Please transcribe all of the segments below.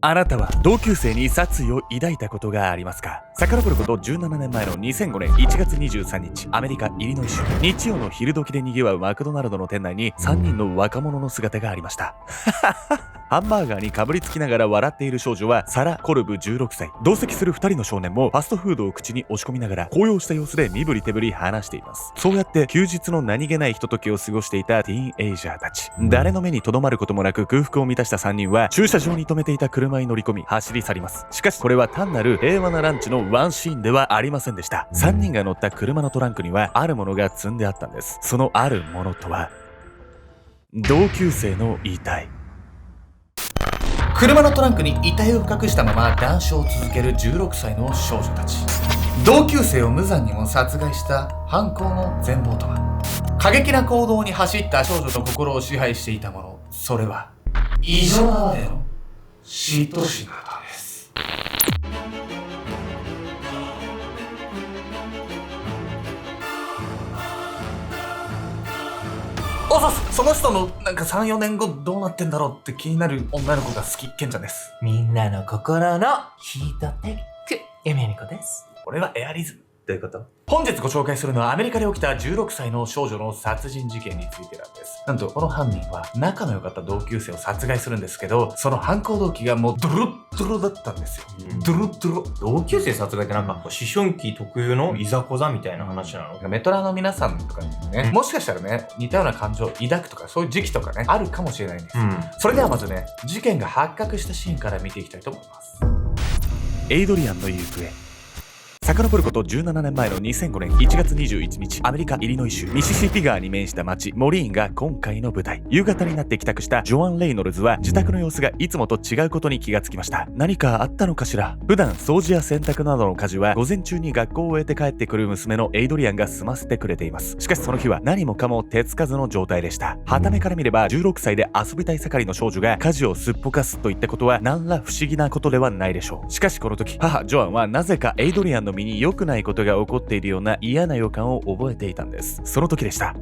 あなたは同級生に殺意を抱いたことがありますか？遡ること17年前の2005年1月23日、アメリカ・イリノイ州、日曜の昼時で賑わうマクドナルドの店内に3人の若者の姿がありました。ハンバーガーにかぶりつきながら笑っている少女はサラ・コルブ16歳。同席する2人の少年もファストフードを口に押し込みながら高揚した様子で身振り手振り話しています。そうやって休日の何気ないひとときを過ごしていたティーンエイジャーたち。誰の目にとどまることもなく空腹を満たした3人は駐車場に停めていた車に乗り込み走り去ります。しかしこれは単なる平和なランチのワンシーンではありませんでした。3人が乗った車のトランクにはあるものが積んであったんです。そのあるものとは同級生の遺体。車のトランクに遺体を隠したまま談笑を続ける16歳の少女たち。同級生を無残にも殺害した犯行の全貌とは。過激な行動に走った少女の心を支配していたもの、それは異常なまでの嫉妬心だったんです。その人のなんか 3,4 年後どうなってんだろうって気になる女の子が好き、ケンちゃんです。みんなの心のヒートテック、エミヤミコです。俺はエアリズム。どういうこと？本日ご紹介するのはアメリカで起きた16歳の少女の殺人事件についてなんです。なんとこの犯人は仲の良かった同級生を殺害するんですけど、その犯行動機がもうドロッドロだったんですよ。ドロッドロ。同級生殺害ってなんか思春期特有のいざこざみたいな話なの？メトラの皆さんとかにもね、もしかしたらね、似たような感情を抱くとかそういう時期とかね、あるかもしれないんです。それではまずね、事件が発覚したシーンから見ていきたいと思います。エイドリアンの行方。遡ること17年前の2005年1月21日、アメリカ・イリノイ州、ミシシッピ川に面した町、モリーンが今回の舞台。夕方になって帰宅したジョアン・レイノルズは自宅の様子がいつもと違うことに気がつきました。何かあったのかしら？普段掃除や洗濯などの家事は午前中に学校を終えて帰ってくる娘のエイドリアンが済ませてくれています。しかしその日は何もかも手つかずの状態でした。傍目から見れば16歳で遊びたい盛りの少女が家事をすっぽかすといったことは何ら不思議なことではないでしょう。しかしこの時、母ジョアンはなぜかエイドリアンの身に良くないことが起こっているような嫌な予感を覚えていたんです。その時でした。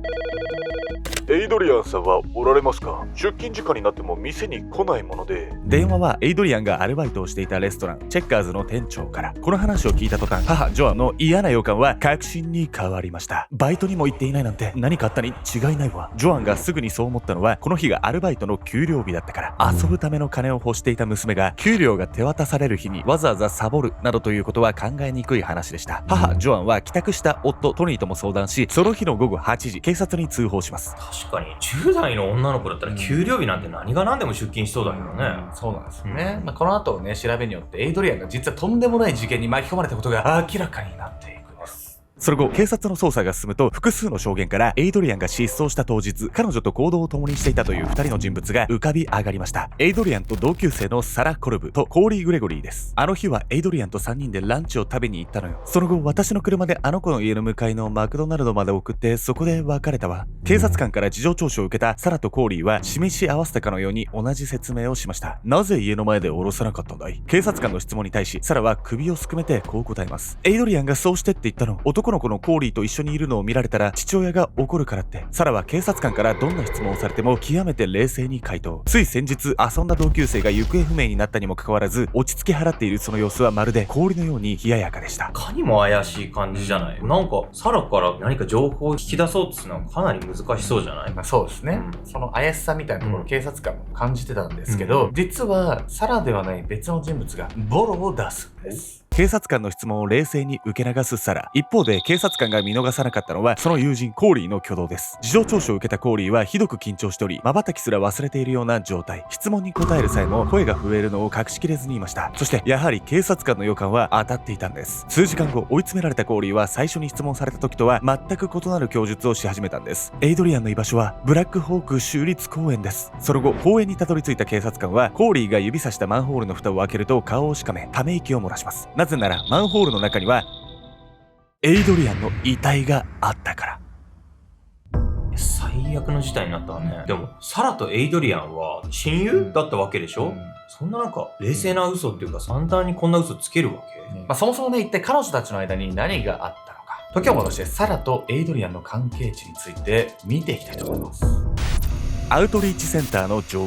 エイドリアンさんはおられますか？出勤時間になっても店に来ないもので。電話はエイドリアンがアルバイトをしていたレストランチェッカーズの店長から。この話を聞いた途端、母ジョアンの嫌な予感は確信に変わりました。バイトにも行っていないなんて何かあったに違いないわ。ジョアンがすぐにそう思ったのは、この日がアルバイトの給料日だったから。遊ぶための金を欲していた娘が給料が手渡される日にわざわざサボるなどということは考えにくい話でした。母ジョアンは帰宅した夫トニーとも相談し、その日の午後8時警察に通報します。確かに10代の女の子だったら給料日なんて何が何でも出勤しそうだけどね。そうなんですよね。この後ね、調べによってエイドリアンが実はとんでもない事件に巻き込まれたことが明らかになっていくんです。その後、警察の捜査が進むと、複数の証言からエイドリアンが失踪した当日、彼女と行動を共にしていたという2人の人物が浮かび上がりました。エイドリアンと同級生のサラ・コルブとコーリー・グレゴリーです。あの日はエイドリアンと3人でランチを食べに行ったのよ。その後、私の車であの子の家の向かいのマクドナルドまで送って、そこで別れたわ。警察官から事情聴取を受けたサラとコーリーは示し合わせたかのように同じ説明をしました。なぜ家の前で降ろさなかったんだい？警察官の質問に対し、サラは首をすくめてこう答えます。エイドリアンがそうしてって言ったの。男の子のコーリーと一緒にいるのを見られたら父親が怒るからって。サラは警察官からどんな質問をされても極めて冷静に回答。つい先日遊んだ同級生が行方不明になったにもかかわらず、落ち着き払っているその様子はまるで氷のように冷ややかでした。いかにも怪しい感じじゃない？なんかサラから何か情報を引き出そうとするのはかなり難しそうじゃない？そうですね。その怪しさみたいなところ、警察官も感じてたんですけど、実はサラではない別の人物がボロを出すんです。警察官の質問を冷静に受け流すサラ。一方で警察官が見逃さなかったのはその友人コーリーの挙動です。事情聴取を受けたコーリーはひどく緊張しており、瞬きすら忘れているような状態。質問に答える際も声が震えるのを隠しきれずにいました。そしてやはり警察官の予感は当たっていたんです。数時間後、追い詰められたコーリーは最初に質問された時とは全く異なる供述をし始めたんです。エイドリアンの居場所はブラックホーク州立公園です。その後、公園にたどり着いた警察官はコーリーが指さしたマンホールの蓋を開けると顔をしかめ、ため息を漏らします。なぜならマンホールの中にはエイドリアンの遺体があったから。最悪の事態になったわね。でもサラとエイドリアンは親友だったわけでしょ？そんななんか冷静な嘘っていうか簡単にこんな嘘つけるわけ？そもそもね、一体彼女たちの間に何があったのか。時を戻してサラとエイドリアンの関係値について見ていきたいと思います。アウトリーチセンターの女王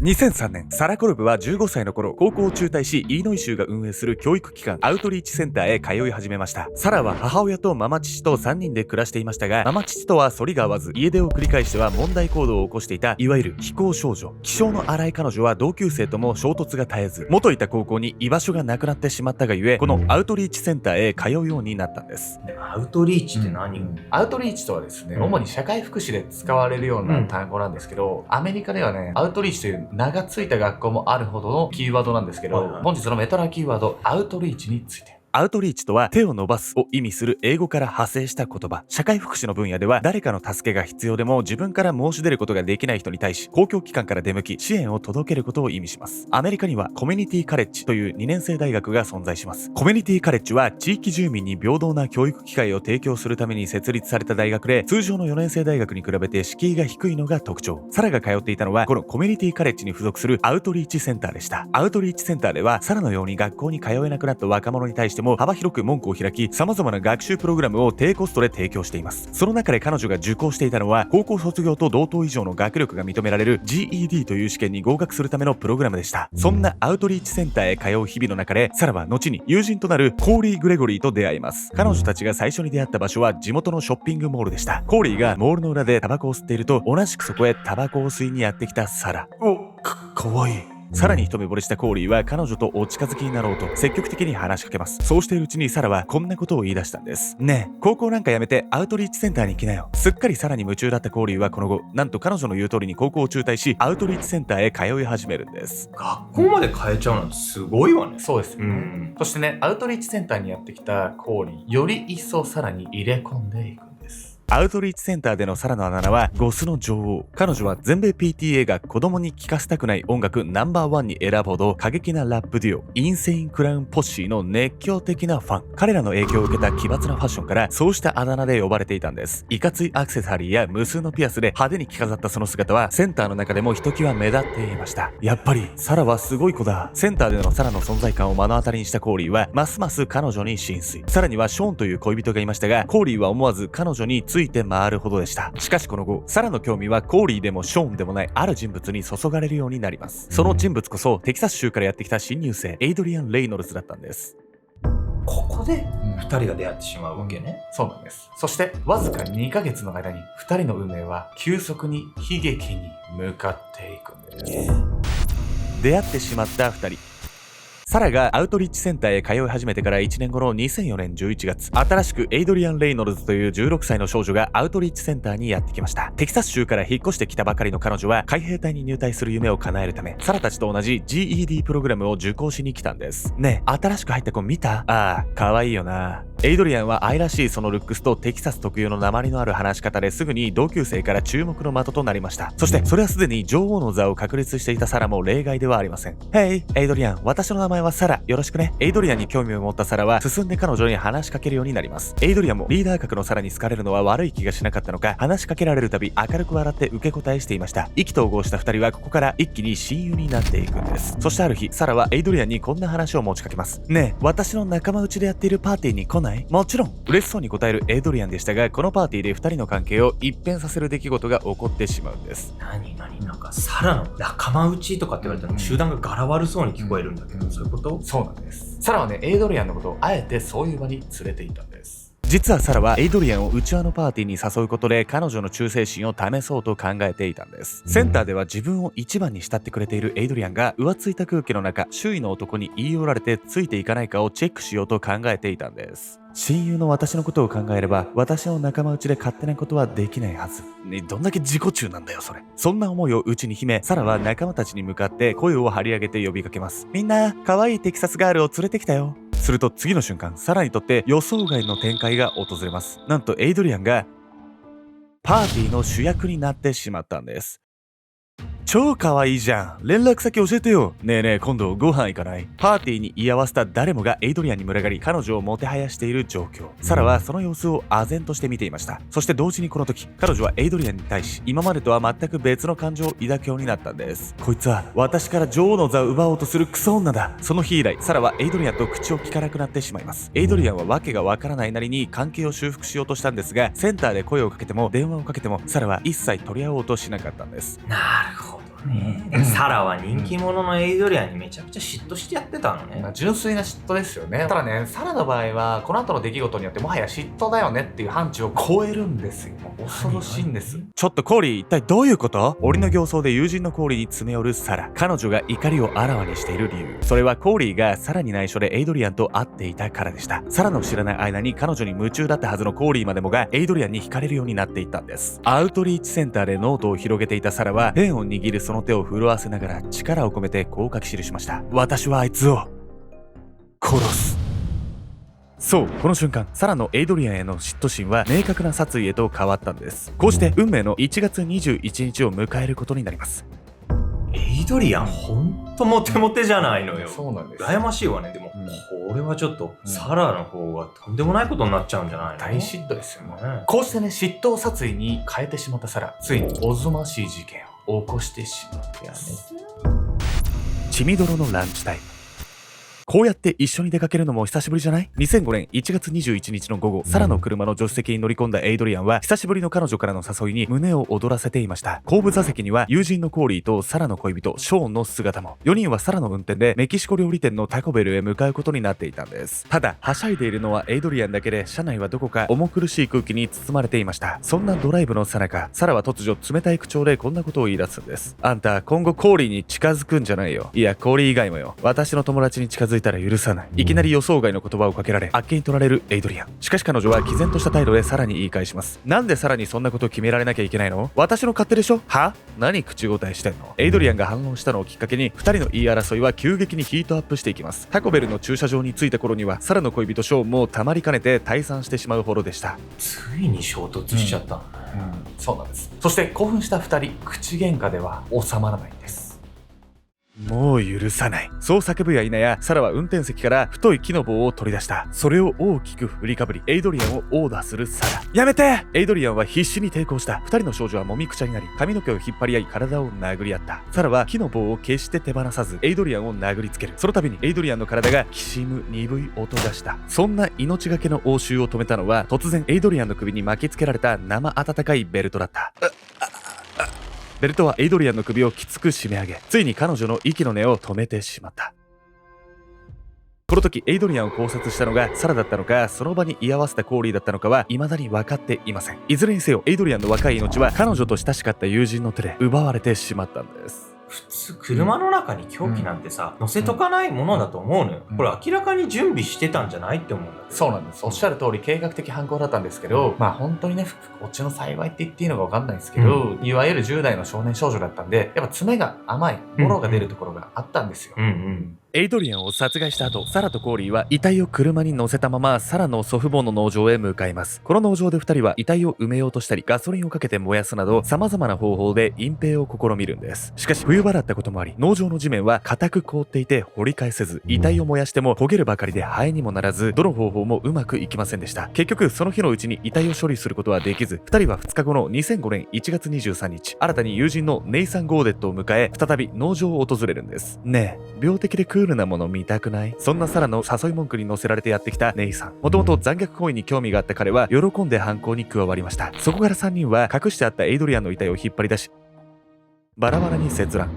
2003年、サラ・コルブは15歳の頃、高校を中退し、イリノイ州が運営する教育機関、アウトリーチセンターへ通い始めました。サラは母親とママ父と3人で暮らしていましたが、ママ父とは反りが合わず、家出を繰り返しては問題行動を起こしていた、いわゆる非行少女。気性の荒い彼女は同級生とも衝突が絶えず、元いた高校に居場所がなくなってしまったがゆえ、このアウトリーチセンターへ通うようになったんです。アウトリーチって何？アウトリーチとはですね、うん主に社会福祉で使われるような単語なんですけど、アメリカではね、アウトリーチという名がついた学校もあるほどのキーワードなんですけど、はいはい本日のメトラキーワード、アウトリーチについて。アウトリーチとは手を伸ばすを意味する英語から派生した言葉。社会福祉の分野では誰かの助けが必要でも自分から申し出ることができない人に対し公共機関から出向き支援を届けることを意味します。アメリカにはコミュニティカレッジという2年生大学が存在します。コミュニティカレッジは地域住民に平等な教育機会を提供するために設立された大学で、通常の4年生大学に比べて敷居が低いのが特徴。サラが通っていたのはこのコミュニティカレッジに付属するアウトリーチセンターでした。アウトリーチセンターではサラのように学校に通えなくなった若者に対しても幅広く門戸を開き、様々な学習プログラムを低コストで提供しています。その中で彼女が受講していたのは、高校卒業と同等以上の学力が認められる GED という試験に合格するためのプログラムでした。そんなアウトリーチセンターへ通う日々の中で、サラは後に友人となるコーリー・グレゴリーと出会います。彼女たちが最初に出会った場所は地元のショッピングモールでした。コーリーがモールの裏でタバコを吸っていると、同じくそこへタバコを吸いにやってきたサラ。かわいい。さらに一目惚れしたコーリーは彼女とお近づきになろうと積極的に話しかけます。そうしているうちにサラはこんなことを言い出したんです。ねえ、高校なんかやめてアウトリーチセンターに来なよ。すっかりサラに夢中だったコーリーはこの後、なんと彼女の言う通りに高校を中退し、アウトリーチセンターへ通い始めるんです。学校まで変えちゃうなんてすごいわね。そうですよね。うんそしてね、アウトリーチセンターにやってきたコーリー、より一層さらに入れ込んでいくんです。アウトリーチセンターでのサラのあだ名はゴスの女王。彼女は全米 PTA が子供に聴かせたくない音楽ナンバーワンに選ぶほど過激なラップデュオ、インセインクラウンポッシーの熱狂的なファン。彼らの影響を受けた奇抜なファッションからそうしたあだ名で呼ばれていたんです。いかついアクセサリーや無数のピアスで派手に着飾ったその姿はセンターの中でもひときわ目立っていました。やっぱりサラはすごい子だ。センターでのサラの存在感を目の当たりにしたコーリーはますます彼女に心酔。さらにはショーンという恋人がいましたが、コーリーは思わず彼女について回るほどでした。しかしこの後、サラの興味はコーリーでもショーンでもないある人物に注がれるようになります。その人物こそテキサス州からやってきた新入生エイドリアン・レイノルズだったんです。ここで2人が出会ってしまうわけね。そうなんです。そしてわずか2ヶ月の間に2人の運命は急速に悲劇に向かっていくんです。出会ってしまった2人。サラがアウトリーチセンターへ通い始めてから1年後の2004年11月、新しくエイドリアン・レイノルズという16歳の少女がアウトリーチセンターにやってきました。テキサス州から引っ越してきたばかりの彼女は海兵隊に入隊する夢を叶えるため、サラたちと同じ GED プログラムを受講しに来たんです。ねえ、新しく入った子見た？ああ、可愛いよな。エイドリアンは愛らしいそのルックスとテキサス特有の訛りのある話し方ですぐに同級生から注目の的となりました。そしてそれはすでに女王の座を確立していたサラも例外ではありません。ヘイ、エイドリアン、私の名前はサラ、よろしくね。エイドリアンに興味を持ったサラは進んで彼女に話しかけるようになります。エイドリアンもリーダー格のサラに好かれるのは悪い気がしなかったのか、話しかけられるたび明るく笑って受け答えしていました。意気投合した二人はここから一気に親友になっていくんです。そしてある日、サラはエイドリアンにこんな話を持ちかけます。ねえ、私の仲間内でやっているパーティーに来ない？もちろん。嬉しそうに答えるエイドリアンでしたが、このパーティーで二人の関係を一変させる出来事が起こってしまうんです。なんかサラの仲間内とかって言われたら集団が柄悪そうに聞こえるんだけど、そういうこと？そうなんです。サラはね、エイドリアンのことをあえてそういう場に連れていたんです。実はサラはエイドリアンを内輪のパーティーに誘うことで彼女の忠誠心を試そうと考えていたんです。センターでは自分を一番に慕ってくれているエイドリアンが浮ついた空気の中、周囲の男に言い寄られてついていかないかをチェックしようと考えていたんです。親友の私のことを考えれば、私の仲間内で勝手なことはできないはず。ね、どんだけ自己中なんだよ、それ。そんな思いを内に秘め、サラは仲間たちに向かって声を張り上げて呼びかけます。みんな、可愛いテキサスガールを連れてきたよ。すると次の瞬間、サラにとって予想外の展開が訪れます。なんとエイドリアンが、パーティーの主役になってしまったんです。超可愛いじゃん。連絡先教えてよ。ねえねえ、今度ご飯行かない？パーティーに居合わせた誰もがエイドリアンに群がり、彼女をもてはやしている状況。サラはその様子を唖然として見ていました。そして同時にこの時、彼女はエイドリアンに対し、今までとは全く別の感情を抱くようになったんです。こいつは私から女王の座を奪おうとするクソ女だ。その日以来、サラはエイドリアンと口を聞かなくなってしまいます。エイドリアンは訳がわからないなりに関係を修復しようとしたんですが、センターで声をかけても電話をかけても、サラは一切取り合おうとしなかったんです。なるほどサラは人気者のエイドリアンにめちゃくちゃ嫉妬してやってたのね。純粋な嫉妬ですよね。ただね、サラの場合はこの後の出来事によってもはや嫉妬だよねっていう範疇を超えるんですよ。恐ろしいんです。ちょっとコーリー、一体どういうこと？檻の形相で友人のコーリーに詰め寄るサラ。彼女が怒りをあらわにしている理由、それはコーリーがサラに内緒でエイドリアンと会っていたからでした。サラの知らない間に彼女に夢中だったはずのコーリーまでもがエイドリアンに惹かれるようになっていったんです。アウトリーチセンターでノートを広げていたサラはペンを握るその手を震わせながら力を込めてこう書き記しました。私はあいつを殺す。そう、この瞬間、サラのエイドリアンへの嫉妬心は明確な殺意へと変わったんです。こうして運命の1月21日を迎えることになります。エイドリアンほんとモテモテじゃないのよ。そうなんです。羨ましいわね。でも、これはちょっとサラの方がとんでもないことになっちゃうんじゃないの？大嫉妬ですよね。こうしてね、嫉妬を殺意に変えてしまったサラ、ついにおぞましい事件を起こしてしまったんです。血みどろのランチタイム。こうやって一緒に出かけるのも久しぶりじゃない？ 2005 年1月21日の午後、サラの車の助手席に乗り込んだエイドリアンは久しぶりの彼女からの誘いに胸を躍らせていました。後部座席には友人のコーリーとサラの恋人ショーンの姿も。4人はサラの運転でメキシコ料理店のタコベルへ向かうことになっていたんです。ただはしゃいでいるのはエイドリアンだけで、車内はどこか重苦しい空気に包まれていました。そんなドライブの最中、サラは突如冷たい口調でこんなことを言い出すんです。あんた今後コーリーに近づくんじゃないよ。いやコーリー以外もよ。私の友達に近づいたら許さない。いきなり予想外の言葉をかけられ、あっけに取られるエイドリアン。しかし彼女は毅然とした態度でサラに言い返します。なんでサラにそんなことを決められなきゃいけないの？私の勝手でしょ？は？何口答えしてんの？エイドリアンが反論したのをきっかけに2人の言い争いは急激にヒートアップしていきます。タコベルの駐車場に着いた頃にはサラの恋人ショーンもたまりかねて退散してしまうほどでした。ついに衝突しちゃったのね。そうなんです。そして興奮した2人、口喧嘩では収まらないんです。もう許さない。そう叫ぶや否や、サラは運転席から太い木の棒を取り出した。それを大きく振りかぶり、エイドリアンを殴打するサラ。やめて！エイドリアンは必死に抵抗した。2人の少女はもみくちゃになり、髪の毛を引っ張り合い体を殴り合った。サラは木の棒を決して手放さず、エイドリアンを殴りつける。その度にエイドリアンの体がきしむ鈍い音がした。そんな命がけの応酬を止めたのは、突然エイドリアンの首に巻きつけられた生温かいベルトだった。ベルトはエイドリアンの首をきつく締め上げ、ついに彼女の息の根を止めてしまった。この時エイドリアンを考察したのがサラだったのか、その場に居合わせたコーリーだったのかは未だに分かっていません。いずれにせよエイドリアンの若い命は彼女と親しかった友人の手で奪われてしまったんです。普通車の中に凶器なんてさ、乗せとかないものだと思うのよ。これ明らかに準備してたんじゃないって思うんだけど。そうなんです。おっしゃる通り計画的犯行だったんですけど、まあ本当にね、こっちの幸いって言っていいのか分かんないですけど、いわゆる10代の少年少女だったんで、やっぱ爪が甘い、ボロが出るところがあったんですよ。エイドリアンを殺害した後、サラとコーリーは遺体を車に乗せたままサラの祖父母の農場へ向かいます。この農場で2人は遺体を埋めようとしたり、ガソリンをかけて燃やすなど様々な方法で隠蔽を試みるんです。しかし冬場だったこともあり、農場の地面は固く凍っていて掘り返せず、遺体を燃やしても焦げるばかりで灰にもならず、どの方法もうまくいきませんでした。結局その日のうちに遺体を処理することはできず、2人は2日後の2005年1月23日、新たに友人のネイサン・ゴーデットを迎え、再び農場を訪れるんです。ねえ、病的でクールなもの見たくない？そんなサラの誘い文句に乗せられてやってきたネイさん。もともと残虐行為に興味があった彼は喜んで犯行に加わりました。そこから3人は隠してあったエイドリアンの遺体を引っ張り出し、バラバラに切断。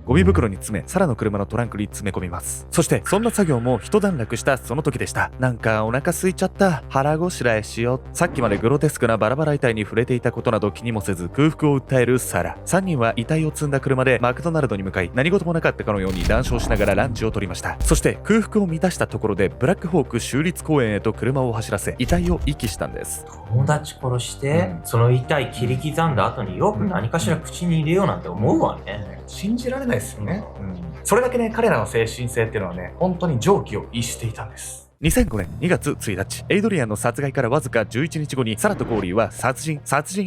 ゴミ袋に詰め、サラの車のトランクに詰め込みます。そしてそんな作業も一段落したその時でした。なんかお腹空いちゃった、腹ごしらえしよう。さっきまでグロテスクなバラバラ遺体に触れていたことなど気にもせず空腹を訴えるサラ。3人は遺体を積んだ車でマクドナルドに向かい、何事もなかったかのように談笑しながらランチを取りました。そして空腹を満たしたところでブラックホーク州立公園へと車を走らせ、遺体を遺棄したんです。友達殺して、その遺体切り刻んだ後によく何かしら口に入れようなんて思うわね。信じられないですよね。それだけね、彼らの精神性っていうのはね、本当に常軌を逸していたんです。2005年2月1日、エイドリアンの殺害からわずか11日後にサラとコーリーは殺人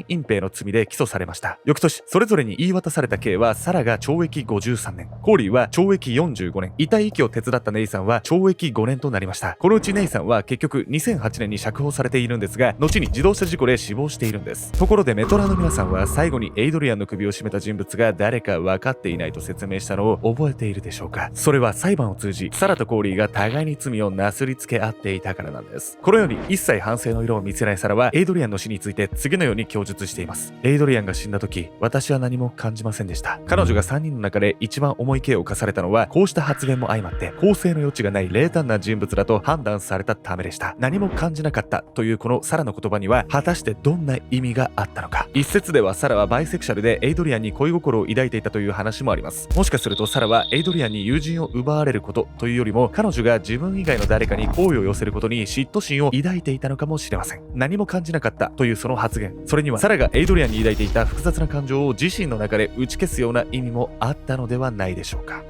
隠蔽の罪で起訴されました。翌年、それぞれに言い渡された刑は、サラが懲役53年、コーリーは懲役45年、遺体遺棄を手伝ったネイさんは懲役5年となりました。このうちネイさんは結局2008年に釈放されているんですが、後に自動車事故で死亡しているんです。ところでメトラの皆さんは最後にエイドリアンの首を絞めた人物が誰か分かっていないと説明したのを覚えているでしょうか？それは裁判を通じ、サラとコーリーが互いに罪をなすりつ付け合っていたからなんです。このように一切反省の色を見せないサラはエイドリアンの死について次のように供述しています。エイドリアンが死んだ時、私は何も感じませんでした。彼女が3人の中で一番重い刑を課されたのは、こうした発言も相まって更生の余地がない冷淡な人物だと判断されたためでした。何も感じなかったというこのサラの言葉には果たしてどんな意味があったのか。一説ではサラはバイセクシャルでエイドリアンに恋心を抱いていたという話もあります。もしかするとサラはエイドリアンに友人を奪われることというよりも、彼女が自分以外の誰かに好意を寄せることに嫉妬心を抱いていたのかもしれません。何も感じなかったというその発言、それにはサラがエイドリアンに抱いていた複雑な感情を自身の中で打ち消すような意味もあったのではないでしょうか。